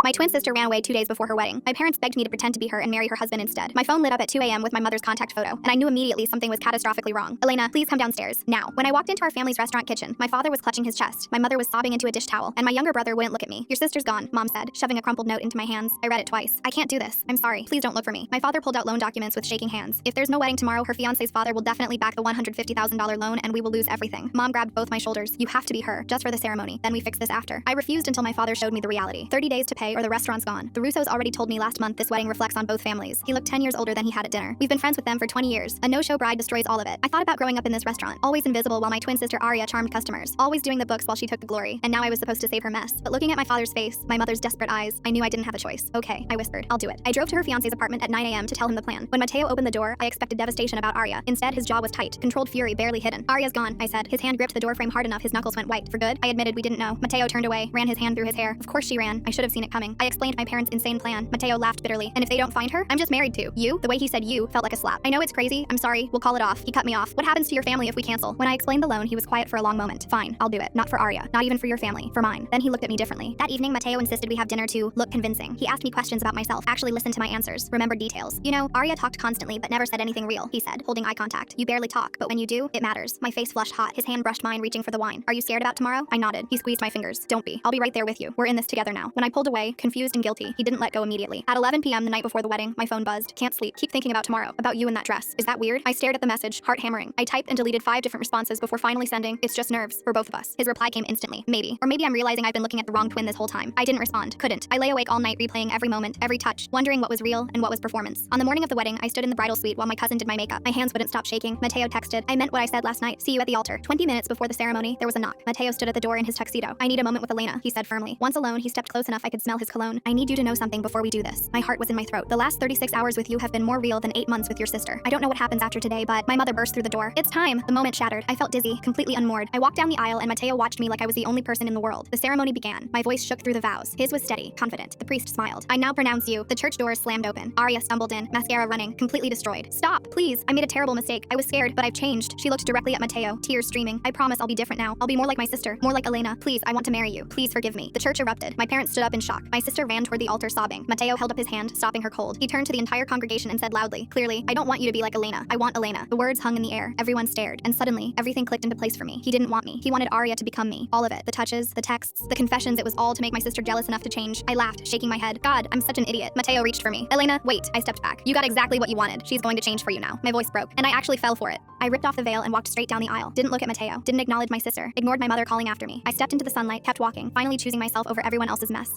My twin sister ran away 2 days before her wedding. My parents begged me to pretend to be her and marry her husband instead. My phone lit up at 2 a.m. with my mother's contact photo, and I knew immediately something was catastrophically wrong. Elena, please come downstairs, now. When I walked into our family's restaurant kitchen, my father was clutching his chest, my mother was sobbing into a dish towel, and my younger brother wouldn't look at me. Your sister's gone, Mom said, shoving a crumpled note into my hands. I read it twice. I can't do this. I'm sorry. Please don't look for me. My father pulled out loan documents with shaking hands. If there's no wedding tomorrow, her fiance's father will definitely back the $150,000 loan and we will lose everything. Mom grabbed both my shoulders. You have to be her, just for the ceremony. Then we fix this after. I refused until my father showed me the reality. 30 days to pay or the restaurant's gone. The Russos already told me last month this wedding reflects on both families. He looked 10 years older than he had at dinner. We've been friends with them for 20 years. A no-show bride destroys all of it. I thought about growing up in this restaurant, always invisible while my twin sister Aria charmed customers, always doing the books while she took the glory, and now I was supposed to save her mess. But looking at my father's face, my mother's desperate eyes, I knew I didn't have a choice. Okay, I whispered, I'll do it. I drove to her fiance's apartment at 9 a.m. to tell him the plan. When Mateo opened the door, I expected devastation about Aria. Instead, his jaw was tight, controlled fury barely hidden. Aria's gone, I said. His hand gripped the doorframe hard enough his knuckles went white. For good? I admitted we didn't know. Mateo turned away, ran his hand through his hair. Of course she ran. I should have seen it coming. I explained my parents' insane plan. Mateo laughed bitterly. And if they don't find her, I'm just married to you. The way he said you felt like a slap. I know it's crazy. I'm sorry. We'll call it off. He cut me off. What happens to your family if we cancel? When I explained the loan, he was quiet for a long moment. Fine, I'll do it. Not for Aria. Not even for your family. For mine. Then he looked at me differently. That evening, Mateo insisted we have dinner to look convincing. He asked me questions about myself, actually listened to my answers, remembered details. You know, Aria talked constantly but never said anything real, he said, holding eye contact. You barely talk, but when you do, it matters. My face flushed hot. His hand brushed mine, reaching for the wine. Are you scared about tomorrow? I nodded. He squeezed my fingers. Don't be. I'll be right there with you. We're in this together now. When I pulled away, confused and guilty, he didn't let go immediately. At 11 p.m. the night before the wedding, my phone buzzed. Can't sleep. Keep thinking about tomorrow. About you in that dress. Is that weird? I stared at the message, heart hammering. I typed and deleted 5 different responses before finally sending, it's just nerves, for both of us. His reply came instantly. Maybe. Or maybe I'm realizing I've been looking at the wrong twin this whole time. I didn't respond. Couldn't. I lay awake all night replaying every moment, every touch, wondering what was real and what was performance. On the morning of the wedding, I stood in the bridal suite while my cousin did my makeup. My hands wouldn't stop shaking. Mateo texted, I meant what I said last night. See you at the altar. 20 minutes before the ceremony, there was a knock. Mateo stood at the door in his tuxedo. I need a moment with Elena, he said firmly. Once alone, he stepped close enough I could smell his cologne. I need you to know something before we do this. My heart was in my throat. The last 36 hours with you have been more real than 8 months with your sister. I don't know what happens after today, but my mother burst through the door. It's time. The moment shattered. I felt dizzy, completely unmoored. I walked down the aisle and Mateo watched me like I was the only person in the world. The ceremony began. My voice shook through the vows. His was steady, confident. The priest smiled. I now pronounce you. The church doors slammed open. Aria stumbled in, mascara running, completely destroyed. Stop, please. I made a terrible mistake. I was scared, but I've changed. She looked directly at Mateo, tears streaming. I promise I'll be different now. I'll be more like my sister, more like Elena. Please, I want to marry you. Please forgive me. The church erupted. My parents stood up in shock. My sister ran toward the altar sobbing. Mateo held up his hand, stopping her cold. He turned to the entire congregation and said loudly, clearly, I don't want you to be like Elena. I want Elena. The words hung in the air. Everyone stared. And suddenly, everything clicked into place for me. He didn't want me. He wanted Aria to become me. All of it. The touches, the texts, the confessions. It was all to make my sister jealous enough to change. I laughed, shaking my head. God, I'm such an idiot. Mateo reached for me. Elena, wait. I stepped back. You got exactly what you wanted. She's going to change for you now. My voice broke, and I actually fell for it. I ripped off the veil and walked straight down the aisle. Didn't look at Mateo. Didn't acknowledge my sister. Ignored my mother calling after me. I stepped into the sunlight, kept walking, finally choosing myself over everyone else's mess.